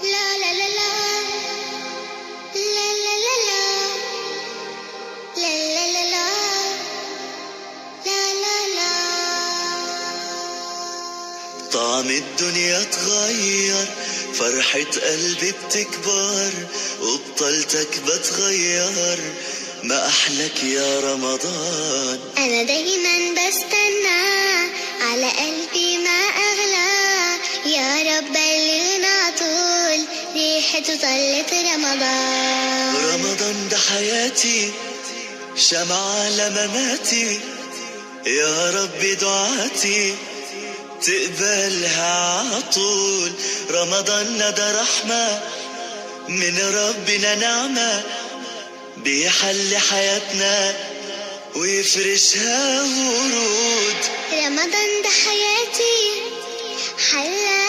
لا لا لا لا لا لا لا لا لا لا لا لا لا لا. طعم الدنيا اتغير، فرحة قلبي بتكبر، وبطلتك بتغير، ما أحلك يا رمضان. أنا دايما بستنى على قلبي ما أغلى، يا رب بلغنا طول ريحته طلت رمضان. رمضان ده حياتي، شمعة لمماتي، يا رب دعاتي تقبلها عطول. رمضان ده رحمة من ربنا، نعمة بيحل حياتنا ويفرشها ورود. رمضان ده حياتي، حلى